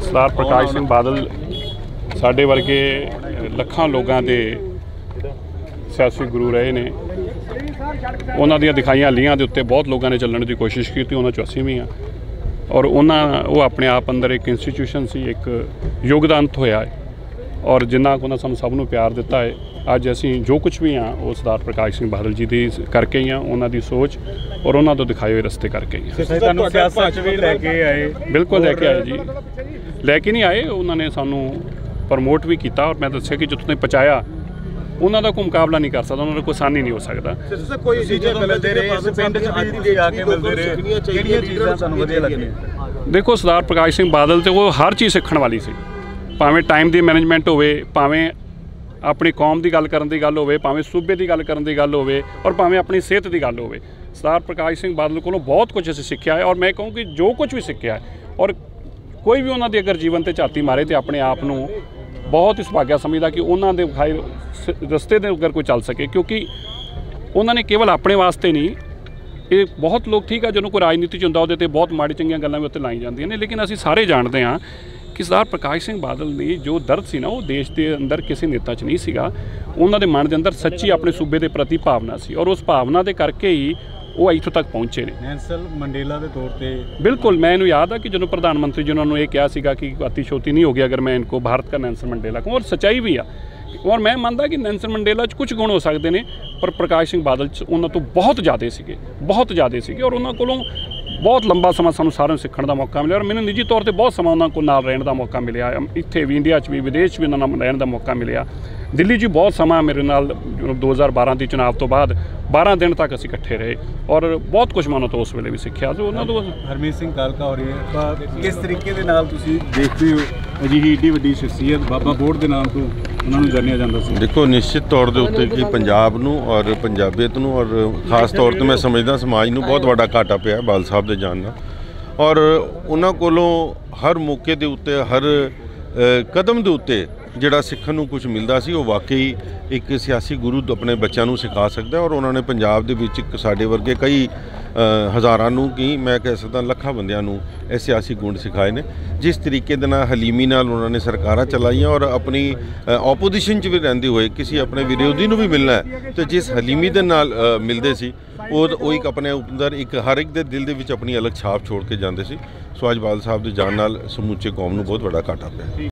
सरदार प्रकाश सिंह बादल साडे वर्गे ਲੱਖਾਂ लोगों के सियासी गुरु रहे ने। उन्हां दी दिखाईयां लीहां दे उत्ते बहुत लोगों ने चलण की कोशिश की, उन्हां चों असीं भी हाँ। और वो अपने आप अंदर एक इंस्टीट्यूशन सी, एक योगदान होया है और जिन्ना उन्होंने सानूं सब नूं प्यार दिता है। अज असीं जो कुछ भी हाँ वो सरदार प्रकाश सिंह बादल जी दी करके ही हाँ, उन्हां दी सोच और उन्हां तों दिखाए हुए रस्ते करके ही हाँ। बिल्कुल लैके आए जी, लैके नहीं आए, उन्होंने सानूं प्रमोट भी किया और मैं दस्सिया कि जितों तक पहुँचाया उन्हों का कोई मुकाबला नहीं कर सकता, उन्होंने कोई आसानी नहीं हो सकता। देखो सरदार प्रकाश सिंह बादल तो वो हर चीज़ सीखण वाली सी, भावें टाइम की मैनेजमेंट होवे, भावें अपनी कौम की गल करन दी गल होवे, भावें सूबे की गल करन दी गल होवे और भावें अपनी सेहत की गल होवे। सरदार प्रकाश सिंह बादल को बहुत कुछ असीं सीखिया है और मैं कहूँ कि जो कुछ भी सीखिया है और कोई भी उन्होंने अगर जीवन से झाती मारे तो अपने आप को बहुत ही सुभाग्या समझदा कि उन्होंने विखाए रस्ते दे अगर कोई चल सके, क्योंकि उन्होंने केवल अपने वास्ते नहीं, ये बहुत लोग ठीक है जो कोई राजनीति होंदा उहदे ते बहुत माड़ी चंगियां गल्लां भी उत्ते लाई जांदियां ने, लेकिन असीं सारे जानते हैं कि सरदार प्रकाश सिंह बादल की जो दर्द सी ना वो देश के अंदर किसी नेता च नहीं सीगा। उन्हां दे मन के अंदर सच्ची अपने सूबे के प्रति भावना सी और उस भावना के करके ही वो इत्थों तक पहुँचे ने। नेल्सन मंडेला के तौर पर बिल्कुल मैं इन्हूं याद है कि जो प्रधानमंत्री जी उन्होंने ये कहा सीगा कि अतिशोक्ति नहीं होगी अगर मैं इनको भारत का नेल्सन मंडेला कहूँ, और सच्चाई भी आ। और मैं मानता कि नेल्सन मंडेला कुछ गुण हो सकते हैं पर प्रकाश सिंह बादल उन्होंने तो बहुत ज़्यादा सीगे, बहुत ज़्यादा सीगे और उन्होंने कोलों बहुत लंबा समा सानूं सारिਆਂ सीखण का मौका मिला और मैंने निजी तौर पर बहुत समा उन्होंने को नाल रहण का मौका मिला, इत्थे भी इंडिया भी विदेश भी उन्होंने रहण का मौका मिला। दिल्ली जी बहुत समा मेरे नाल 2012 के चुनाव तो बाद 12 दिन तक असीं इकट्ठे रहे और बहुत कुछ मैं उन्होंने तो उस वेले भी सीखा। तो उन्होंने तो हरमीत सिंह कालका हो रही है, किस तरीके के नाल तुसीं देखते हो अजिही एडी वड्डी शख्सियत बाबा बोर्ड के नाम तो उन्होंने जानिया जाता सी? देखो निश्चित तौर के उत्ते कि पंजाब नूं और पंजाबियत नूं और खास तौर पर मैं समझदा समाज नूं बहुत वड्डा घाटा पिया बाल साहब के जान नाल और उन्हां कोलों हर मौके के उत्ते हर कदम के उत्ते जिहड़ा सिੱਖਣ ਨੂੰ कुछ मिलता सी, वो वाकई एक सियासी गुरु अपने बच्चों को सिखा सकता है और उन्होंने पंजाब दे विच साडे वर्गे कई हज़ारां नूं की मैं कह सकदा ਲੱਖਾਂ बंदियां नूं ਇਹ सियासी गुण सिखाए ने। जिस तरीके दे नाल हलीमी नाल उन्होंने सरकारां चलाइयां और अपनी ओपोजिशन च भी रहंदे हुए किसी अपने विरोधी नूं भी मिलना है तो जिस हलीमी दे नाल मिलदे सी वो एक अपने अंदर एक हर एक दे दिल दे विच अपनी अलग छाप छोड़ के जांदे सी। सो अज बादल साहब दे जान नाल समूचे कौम नूं बहुत बड़ा घाटा पिया।